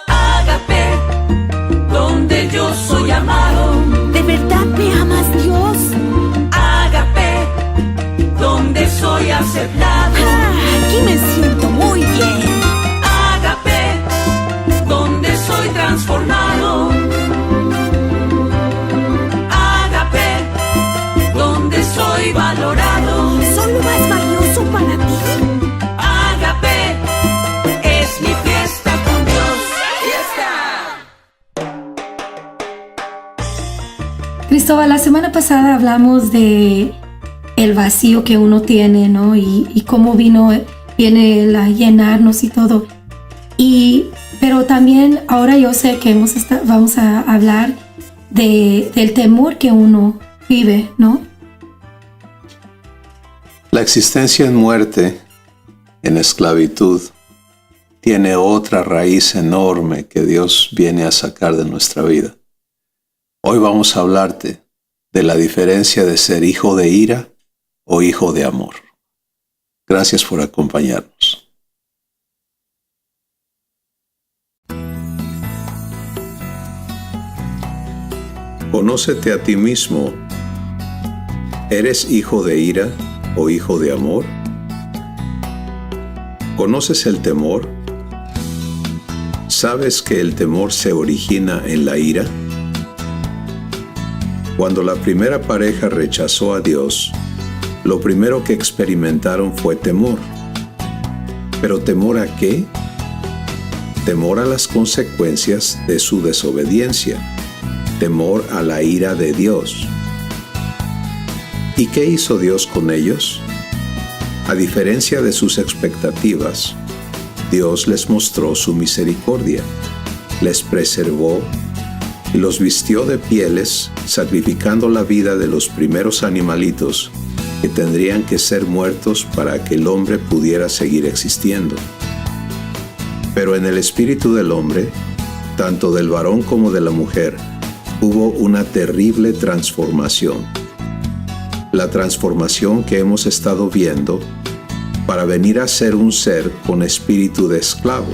Ágape, donde yo soy amado. ¿De verdad me amas, Dios? Ágape, donde soy aceptado. Aquí me siento muy bien. Ágape, donde soy transformado. Ágape, donde soy valorado. Soy lo más valioso para ti. Ágape, es mi fiesta con Dios. ¡Fiesta! Cristóbal, la semana pasada hablamos de el vacío que uno tiene, ¿no? Y cómo viene a llenarnos y todo. Pero también ahora yo sé que vamos a hablar del temor que uno vive, ¿no? La existencia en muerte, en esclavitud, tiene otra raíz enorme que Dios viene a sacar de nuestra vida. Hoy vamos a hablarte de la diferencia de ser hijo de ira o hijo de amor. Gracias por acompañarnos. Conócete a ti mismo. ¿Eres hijo de ira o hijo de amor? ¿Conoces el temor? ¿Sabes que el temor se origina en la ira? Cuando la primera pareja rechazó a Dios, lo primero que experimentaron fue temor. ¿Pero temor a qué? Temor a las consecuencias de su desobediencia. Temor a la ira de Dios. ¿Y qué hizo Dios con ellos? A diferencia de sus expectativas, Dios les mostró su misericordia, les preservó y los vistió de pieles, sacrificando la vida de los primeros animalitos que tendrían que ser muertos para que el hombre pudiera seguir existiendo. Pero en el espíritu del hombre, tanto del varón como de la mujer, hubo una terrible transformación. La transformación que hemos estado viendo para venir a ser un ser con espíritu de esclavo,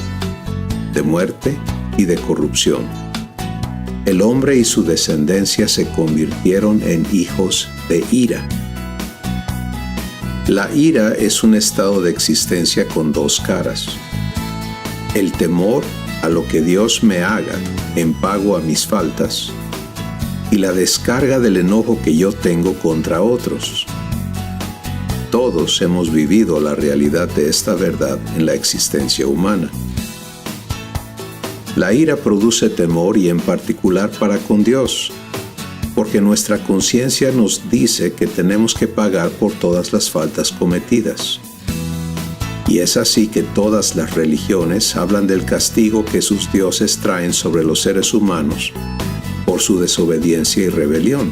de muerte y de corrupción. El hombre y su descendencia se convirtieron en hijos de ira. La ira es un estado de existencia con dos caras. El temor a lo que Dios me haga en pago a mis faltas y la descarga del enojo que yo tengo contra otros. Todos hemos vivido la realidad de esta verdad en la existencia humana. La ira produce temor y en particular para con Dios, porque nuestra conciencia nos dice que tenemos que pagar por todas las faltas cometidas. Y es así que todas las religiones hablan del castigo que sus dioses traen sobre los seres humanos por su desobediencia y rebelión.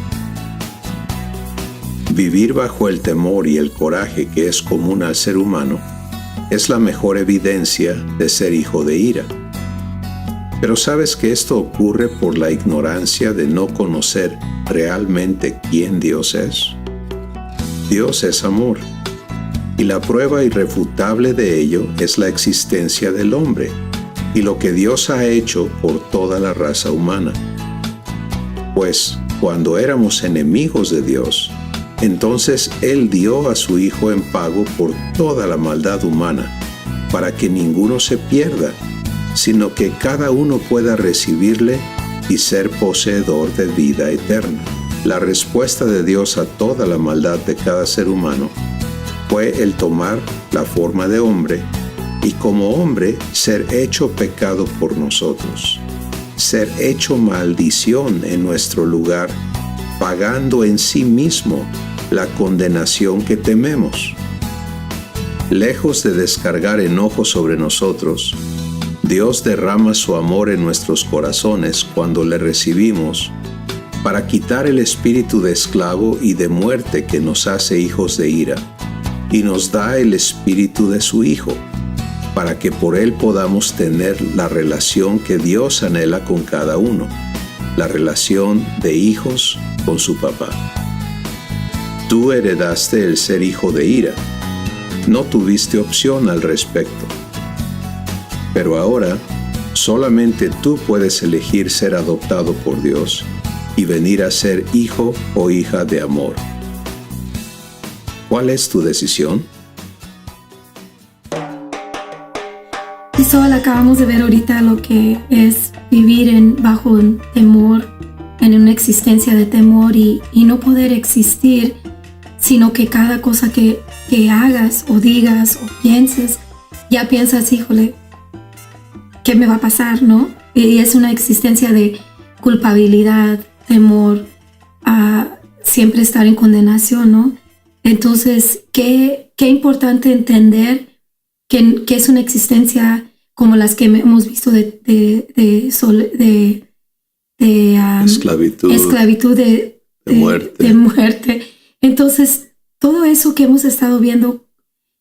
Vivir bajo el temor y el coraje que es común al ser humano es la mejor evidencia de ser hijo de ira. Pero ¿sabes que esto ocurre por la ignorancia de no conocer realmente quién Dios es? Dios es amor, y la prueba irrefutable de ello es la existencia del hombre y lo que Dios ha hecho por toda la raza humana. Pues cuando éramos enemigos de Dios, entonces Él dio a su Hijo en pago por toda la maldad humana, para que ninguno se pierda, sino que cada uno pueda recibirle y ser poseedor de vida eterna. La respuesta de Dios a toda la maldad de cada ser humano fue el tomar la forma de hombre y como hombre ser hecho pecado por nosotros, ser hecho maldición en nuestro lugar, pagando en sí mismo la condenación que tememos. Lejos de descargar enojo sobre nosotros, Dios derrama su amor en nuestros corazones cuando le recibimos para quitar el espíritu de esclavo y de muerte que nos hace hijos de ira y nos da el espíritu de su Hijo, para que por él podamos tener la relación que Dios anhela con cada uno, la relación de hijos con su papá. Tú heredaste el ser hijo de ira. No tuviste opción al respecto. Pero ahora, solamente tú puedes elegir ser adoptado por Dios y venir a ser hijo o hija de amor. ¿Cuál es tu decisión? Y solo acabamos de ver ahorita lo que es vivir bajo un temor, en una existencia de temor y no poder existir, sino que cada cosa que hagas o digas o pienses, ya piensas, híjole, ¿qué me va a pasar, no? Y es una existencia de culpabilidad, temor, a siempre estar en condenación, ¿no? Entonces, qué importante entender que es una existencia como las que hemos visto de esclavitud, de muerte. Entonces, todo eso que hemos estado viendo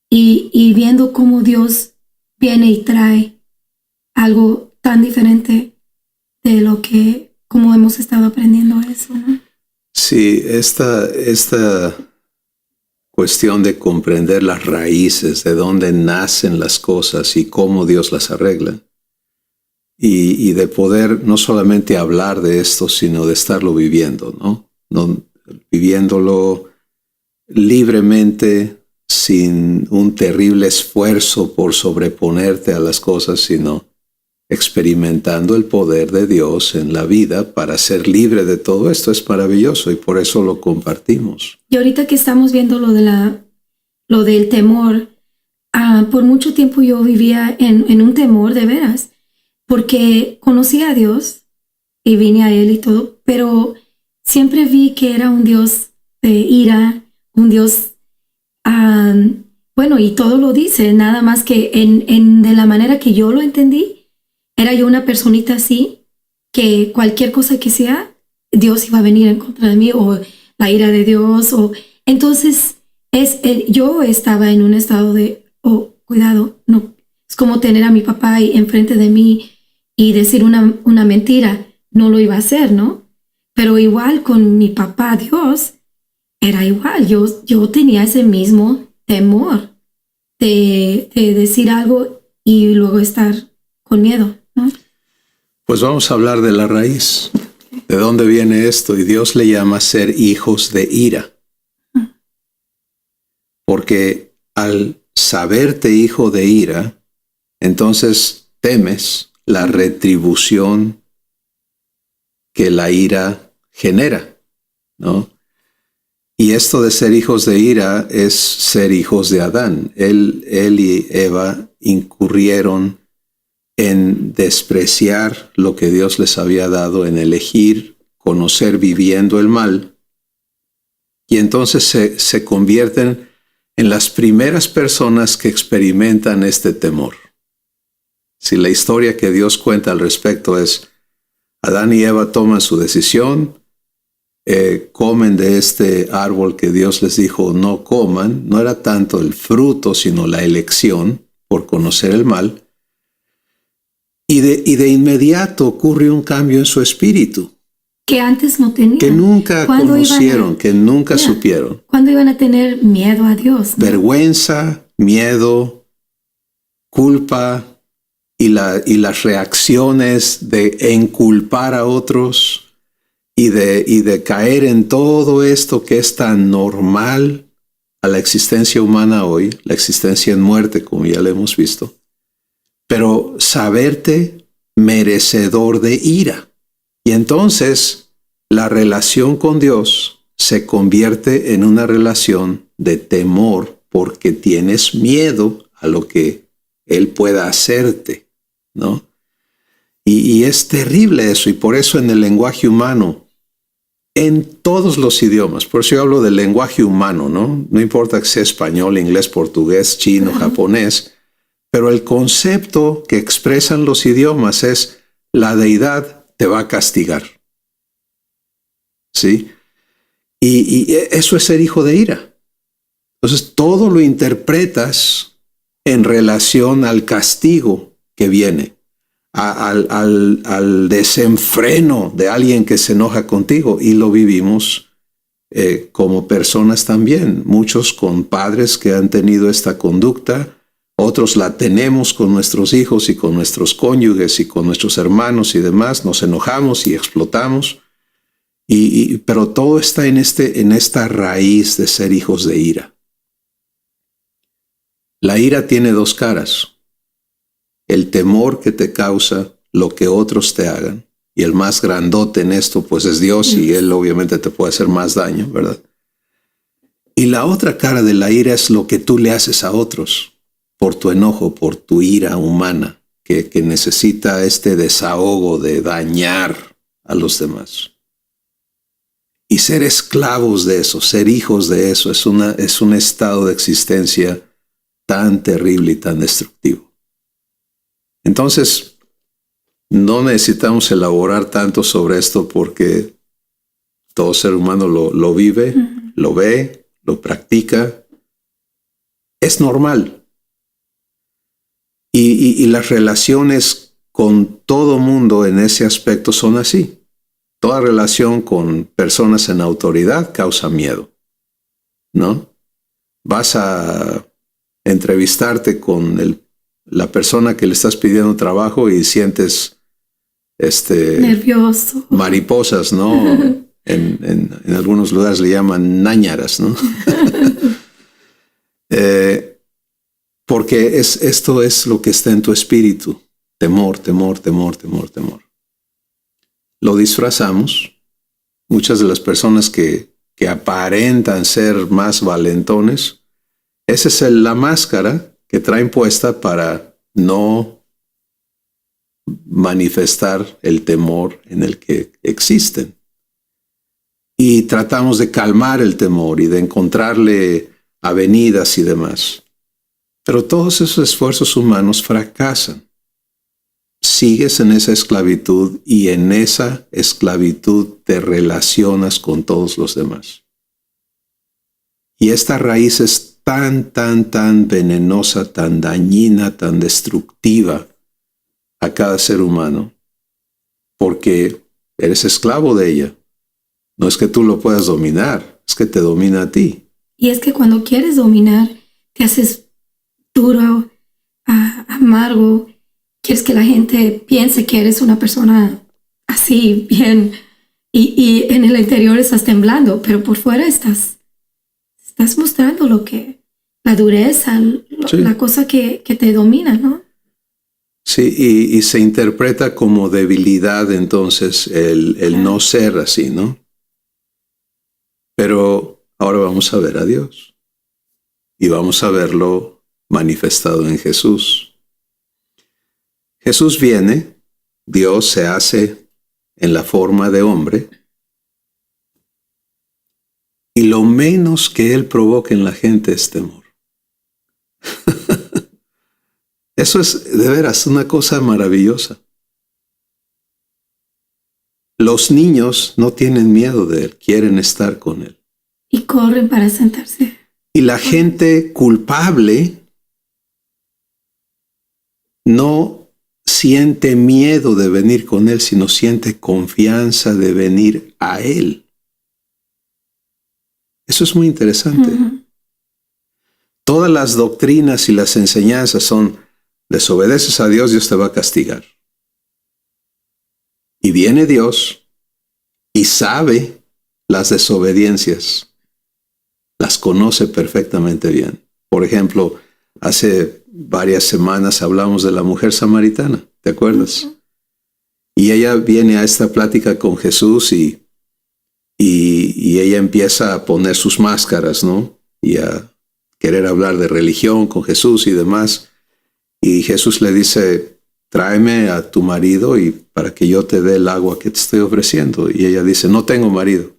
y viendo cómo Dios viene y trae algo tan diferente de lo que, como hemos estado aprendiendo eso, ¿no? Sí, esta cuestión de comprender las raíces, de dónde nacen las cosas y cómo Dios las arregla. Y de poder no solamente hablar de esto, sino de estarlo viviendo, ¿no? Viviéndolo libremente, sin un terrible esfuerzo por sobreponerte a las cosas, sino experimentando el poder de Dios en la vida para ser libre de todo esto. Es maravilloso y por eso lo compartimos. Y ahorita que estamos viendo lo del temor, por mucho tiempo yo vivía en un temor de veras, porque conocí a Dios y vine a Él y todo, pero siempre vi que era un Dios de ira, un Dios, bueno, y todo lo dice, nada más que de la manera que yo lo entendí, era yo una personita así, que cualquier cosa que sea, Dios iba a venir en contra de mí, o la ira de Dios, entonces yo estaba en un estado de, cuidado, no, es como tener a mi papá ahí enfrente de mí y decir una mentira, no lo iba a hacer, ¿no? Pero igual con mi papá, Dios, era igual, yo tenía ese mismo temor de decir algo y luego estar con miedo, ¿no? Pues vamos a hablar de la raíz. ¿De dónde viene esto? Y Dios le llama ser hijos de ira. Porque al saberte hijo de ira, entonces temes la retribución que la ira genera, ¿no? Y esto de ser hijos de ira es ser hijos de Adán. Él y Eva incurrieron en despreciar lo que Dios les había dado, en elegir conocer viviendo el mal. Y entonces se convierten en las primeras personas que experimentan este temor. Si la historia que Dios cuenta al respecto es, Adán y Eva toman su decisión, comen de este árbol que Dios les dijo no coman, no era tanto el fruto, sino la elección por conocer el mal, y de inmediato ocurre un cambio en su espíritu. Que antes no tenían. Que nunca conocieron, que nunca supieron. ¿Cuándo iban a tener miedo a Dios, ¿no? Vergüenza, miedo, culpa y las reacciones de enculpar a otros y de caer en todo esto que es tan normal a la existencia humana hoy, la existencia en muerte, como ya lo hemos visto, pero saberte merecedor de ira. Y entonces la relación con Dios se convierte en una relación de temor porque tienes miedo a lo que Él pueda hacerte, ¿no? Y es terrible eso, y por eso en el lenguaje humano, en todos los idiomas, por eso yo hablo del lenguaje humano, ¿no? No importa que sea español, inglés, portugués, chino, japonés, pero el concepto que expresan los idiomas es la deidad te va a castigar. ¿Sí? Y eso es ser hijo de ira. Entonces todo lo interpretas en relación al castigo que viene, al desenfreno de alguien que se enoja contigo, y lo vivimos como personas también, muchos con padres que han tenido esta conducta, Otros la tenemos con nuestros hijos y con nuestros cónyuges y con nuestros hermanos y demás. Nos enojamos y explotamos. Pero todo está en esta raíz de ser hijos de ira. La ira tiene dos caras. El temor que te causa lo que otros te hagan. Y el más grandote en esto, pues es Dios, y Él obviamente te puede hacer más daño, ¿verdad? Y la otra cara de la ira es lo que tú le haces a otros por tu enojo, por tu ira humana, que necesita este desahogo de dañar a los demás. Y ser esclavos de eso, ser hijos de eso, es un estado de existencia tan terrible y tan destructivo. Entonces, no necesitamos elaborar tanto sobre esto porque todo ser humano lo vive, lo ve, lo practica. Es normal. Y las relaciones con todo mundo en ese aspecto son así. Toda relación con personas en autoridad causa miedo, ¿no? Vas a entrevistarte con la persona que le estás pidiendo trabajo y sientes nervioso, mariposas, ¿no? En algunos lugares le llaman náñaras, ¿no? Porque esto es lo que está en tu espíritu. Temor, temor, temor, temor, temor. Lo disfrazamos. Muchas de las personas que aparentan ser más valentones, esa es la máscara que traen puesta para no manifestar el temor en el que existen. Y tratamos de calmar el temor y de encontrarle avenidas y demás. Pero todos esos esfuerzos humanos fracasan. Sigues en esa esclavitud y en esa esclavitud te relacionas con todos los demás. Y esta raíz es tan, tan, tan venenosa, tan dañina, tan destructiva a cada ser humano, porque eres esclavo de ella. No es que tú lo puedas dominar, es que te domina a ti. Y es que cuando quieres dominar, te haces duro, amargo. Quieres que la gente piense que eres una persona así, bien, y en el interior estás temblando, pero por fuera estás mostrando la dureza, Sí. la cosa que te domina, ¿no? Sí, y se interpreta como debilidad entonces el no ser así, ¿no? Pero ahora vamos a ver a Dios y vamos a verlo manifestado en Jesús. Jesús viene, Dios se hace en la forma de hombre, y lo menos que Él provoca en la gente es temor. Eso es de veras una cosa maravillosa. Los niños no tienen miedo de Él, quieren estar con Él. Y corren para sentarse. Y la gente culpable no siente miedo de venir con Él, sino siente confianza de venir a Él. Eso es muy interesante. Todas las doctrinas y las enseñanzas son: desobedeces a Dios, Dios te va a castigar. Y viene Dios y sabe las desobediencias. Las conoce perfectamente bien. Por ejemplo, hace varias semanas hablamos de la mujer samaritana, ¿te acuerdas? Y ella viene a esta plática con Jesús y ella empieza a poner sus máscaras, ¿no? Y a querer hablar de religión con Jesús y demás. Y Jesús le dice: tráeme a tu marido y para que yo te dé el agua que te estoy ofreciendo. Y ella dice: no tengo marido.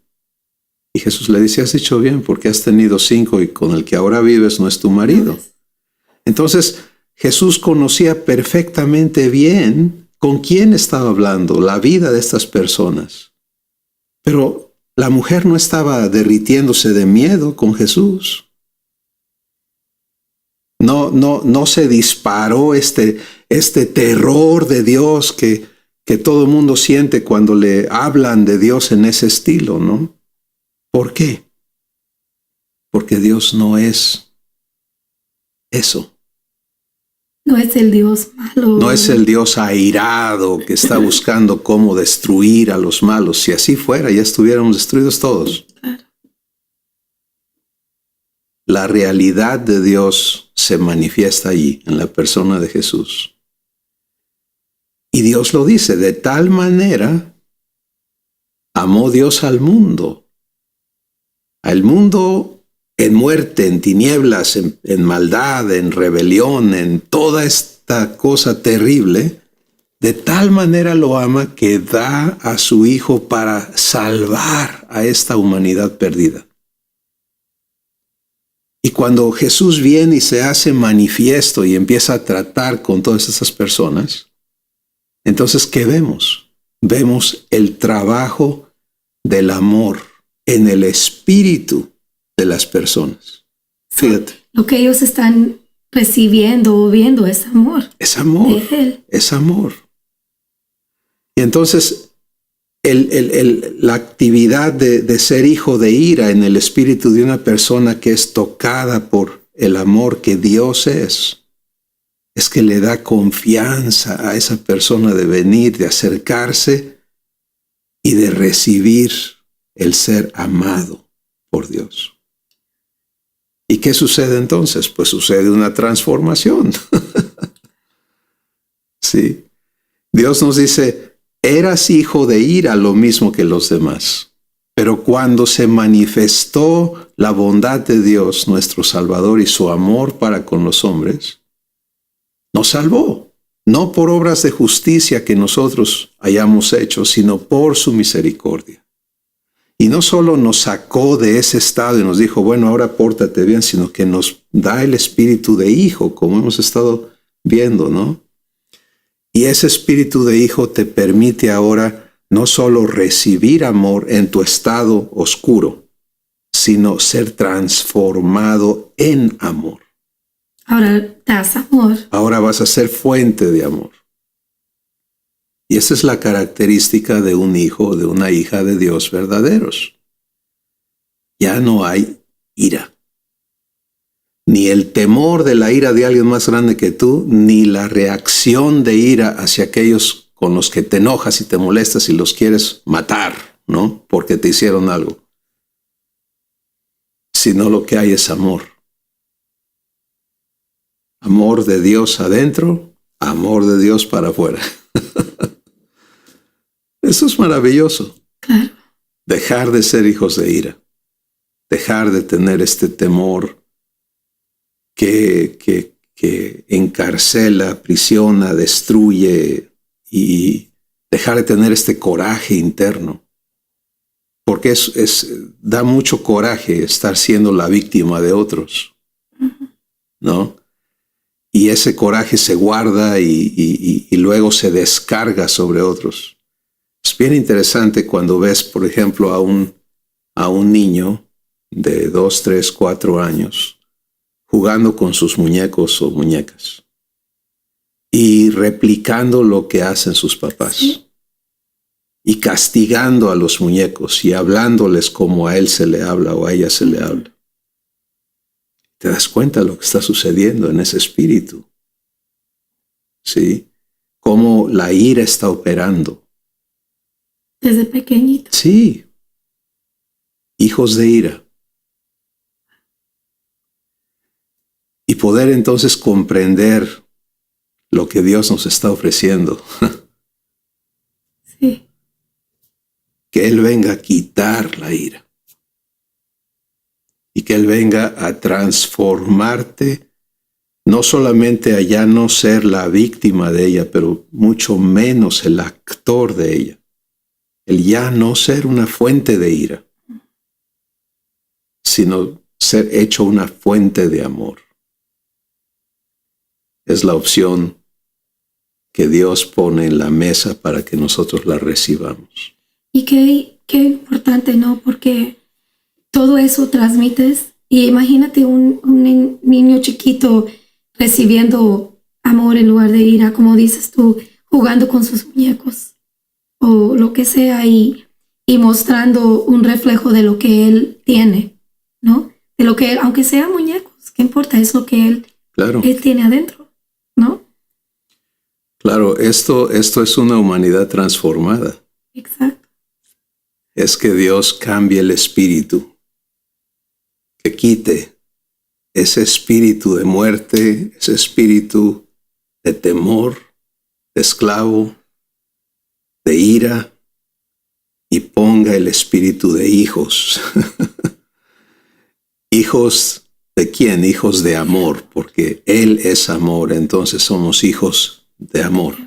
Y Jesús le dice: has hecho bien, porque has tenido 5 y con el que ahora vives no es tu marido. Entonces, Jesús conocía perfectamente bien con quién estaba hablando, la vida de estas personas. Pero la mujer no estaba derritiéndose de miedo con Jesús. No se disparó este terror de Dios que todo el mundo siente cuando le hablan de Dios en ese estilo, ¿no? ¿Por qué? Porque Dios no es eso. No es el Dios malo. No es el Dios airado que está buscando cómo destruir a los malos. Si así fuera, ya estuviéramos destruidos todos. Claro. La realidad de Dios se manifiesta allí, en la persona de Jesús. Y Dios lo dice, de tal manera amó Dios al mundo. Al mundo en muerte, en tinieblas, en maldad, en rebelión, en toda esta cosa terrible, de tal manera lo ama que da a su Hijo para salvar a esta humanidad perdida. Y cuando Jesús viene y se hace manifiesto y empieza a tratar con todas estas personas, entonces, ¿qué vemos? Vemos el trabajo del amor en el espíritu de las personas. Fíjate. Lo que ellos están recibiendo o viendo es amor. Es amor. De Él. Es amor. Y entonces, la actividad de ser hijo de ira en el espíritu de una persona que es tocada por el amor que Dios es que le da confianza a esa persona de venir, de acercarse y de recibir el ser amado por Dios. ¿Y qué sucede entonces? Pues sucede una transformación. Sí. Dios nos dice, eras hijo de ira lo mismo que los demás. Pero cuando se manifestó la bondad de Dios, nuestro Salvador, y su amor para con los hombres, nos salvó. No por obras de justicia que nosotros hayamos hecho, sino por su misericordia. Y no solo nos sacó de ese estado y nos dijo, bueno, ahora pórtate bien, sino que nos da el espíritu de hijo, como hemos estado viendo, ¿no? Y ese espíritu de hijo te permite ahora no solo recibir amor en tu estado oscuro, sino ser transformado en amor. Ahora das amor. Ahora vas a ser fuente de amor. Y esa es la característica de un hijo o de una hija de Dios verdaderos. Ya no hay ira. Ni el temor de la ira de alguien más grande que tú, ni la reacción de ira hacia aquellos con los que te enojas y te molestas y los quieres matar, ¿no? Porque te hicieron algo. Sino lo que hay es amor. Amor de Dios adentro, amor de Dios para afuera. Eso es maravilloso. Claro. Dejar de ser hijos de ira. Dejar de tener este temor que encarcela, aprisiona, destruye, y dejar de tener este coraje interno. Porque da mucho coraje estar siendo la víctima de otros, ¿no? Y ese coraje se guarda y luego se descarga sobre otros. Es bien interesante cuando ves, por ejemplo, a un niño de 2, 3, 4 años jugando con sus muñecos o muñecas y replicando lo que hacen sus papás. ¿Sí? Y castigando a los muñecos y hablándoles como a él se le habla o a ella se le habla. ¿Te das cuenta de lo que está sucediendo en ese espíritu? ¿Sí? Cómo la ira está operando. Desde pequeñito. Sí. Hijos de ira. Y poder entonces comprender lo que Dios nos está ofreciendo. Sí. Que Él venga a quitar la ira. Y que Él venga a transformarte, no solamente a ya no ser la víctima de ella, pero mucho menos el actor de ella. El ya no ser una fuente de ira, sino ser hecho una fuente de amor. Es la opción que Dios pone en la mesa para que nosotros la recibamos. Y qué importante, ¿no? Porque todo eso transmites. Y imagínate un niño chiquito recibiendo amor en lugar de ira, como dices tú, jugando con sus muñecos o lo que sea, y mostrando un reflejo de lo que él tiene, ¿no? De lo que él, aunque sean muñecos, ¿qué importa? Es lo que él, claro. Él tiene adentro. ¿no? Claro, esto es una humanidad transformada. Exacto. Es que Dios cambie el espíritu, que quite ese espíritu de muerte, ese espíritu de temor, de esclavo, de ira, y ponga el espíritu de hijos. ¿Hijos de quién? Hijos de amor, porque Él es amor, entonces somos hijos de amor.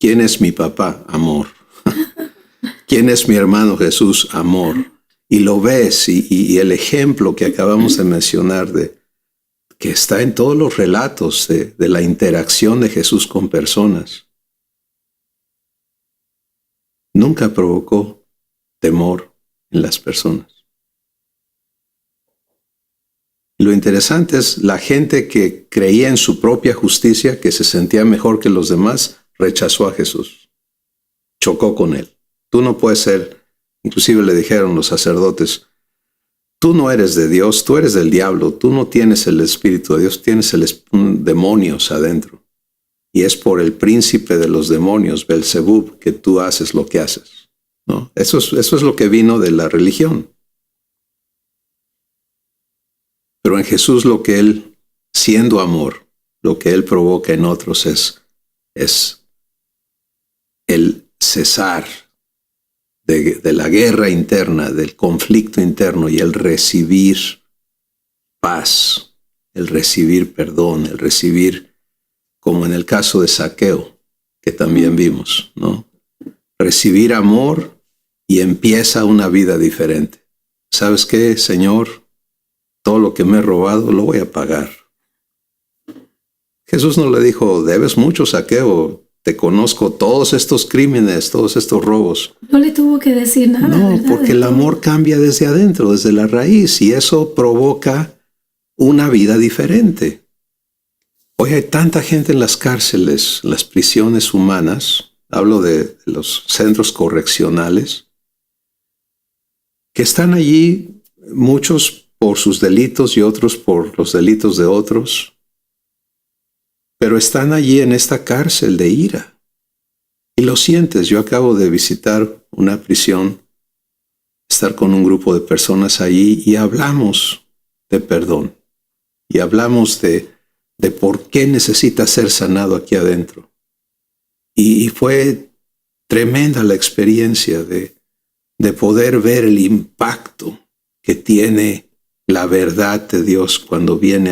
¿Quién es mi papá? Amor. ¿Quién es mi hermano Jesús? Amor. Y lo ves, y el ejemplo que acabamos de mencionar, que está en todos los relatos de la interacción de Jesús con personas, nunca provocó temor en las personas. Lo interesante es la gente que creía en su propia justicia, que se sentía mejor que los demás, rechazó a Jesús. Chocó con él. Tú no puedes ser, inclusive le dijeron los sacerdotes, tú no eres de Dios, tú eres del diablo, tú no tienes el Espíritu de Dios, tienes demonios adentro. Y es por el príncipe de los demonios, Belzebub, que tú haces lo que haces, ¿no? Eso es lo que vino de la religión. Pero en Jesús lo que Él, siendo amor, lo que Él provoca en otros es el cesar de la guerra interna, del conflicto interno, y el recibir paz, el recibir perdón, el recibir, como en el caso de Zaqueo, que también vimos, ¿no? Recibir amor y empieza una vida diferente. ¿Sabes qué, Señor? Todo lo que me he robado lo voy a pagar. Jesús no le dijo, debes mucho, Zaqueo, te conozco todos estos crímenes, todos estos robos. No le tuvo que decir nada. No, ¿verdad? porque el amor cambia desde adentro, desde la raíz, y eso provoca una vida diferente. Hoy hay tanta gente en las cárceles, en las prisiones humanas, hablo de los centros correccionales, que están allí, muchos por sus delitos y otros por los delitos de otros, pero están allí en esta cárcel de ira. Y lo sientes. Yo acabo de visitar una prisión, estar con un grupo de personas allí, y hablamos de perdón. Y hablamos de por qué necesita ser sanado aquí adentro. Y fue tremenda la experiencia de poder ver el impacto que tiene la verdad de Dios cuando viene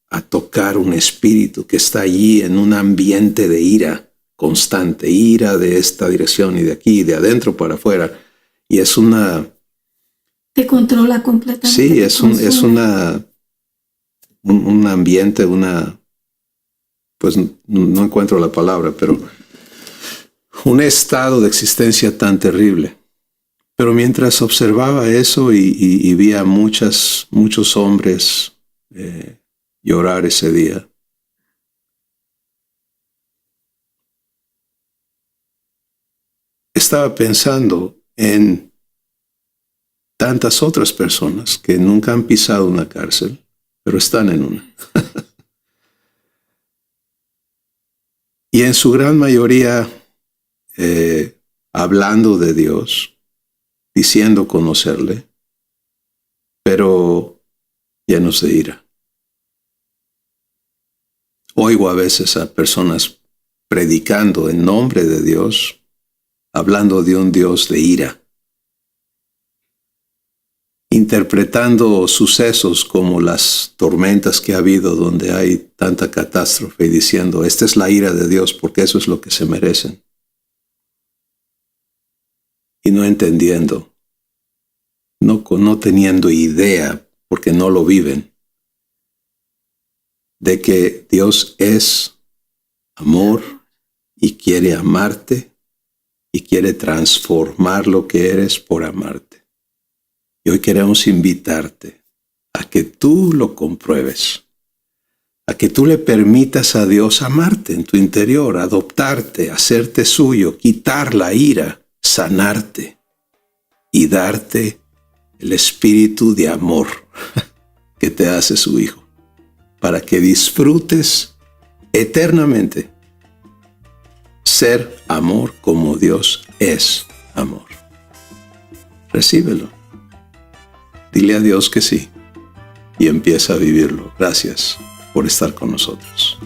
a tocar un espíritu que está allí en un ambiente de ira constante, ira de esta dirección y de aquí, de adentro para afuera. Y es una... Te controla completamente. Sí, es un ambiente, pues no encuentro la palabra, pero un estado de existencia tan terrible. Pero mientras observaba eso y vi a muchos hombres llorar ese día, estaba pensando en tantas otras personas que nunca han pisado una cárcel, pero están en una. Y en su gran mayoría hablando de Dios, diciendo conocerle, pero llenos de ira. Oigo a veces a personas predicando en nombre de Dios, hablando de un Dios de ira, interpretando sucesos como las tormentas que ha habido donde hay tanta catástrofe y diciendo, esta es la ira de Dios porque eso es lo que se merecen. Y no entendiendo, no teniendo idea, porque no lo viven, de que Dios es amor y quiere amarte y quiere transformar lo que eres por amarte. Y hoy queremos invitarte a que tú lo compruebes, a que tú le permitas a Dios amarte en tu interior, adoptarte, hacerte suyo, quitar la ira, sanarte y darte el espíritu de amor que te hace su hijo, para que disfrutes eternamente. Ser amor como Dios es amor. Recíbelo. Dile a Dios que sí y empieza a vivirlo. Gracias por estar con nosotros.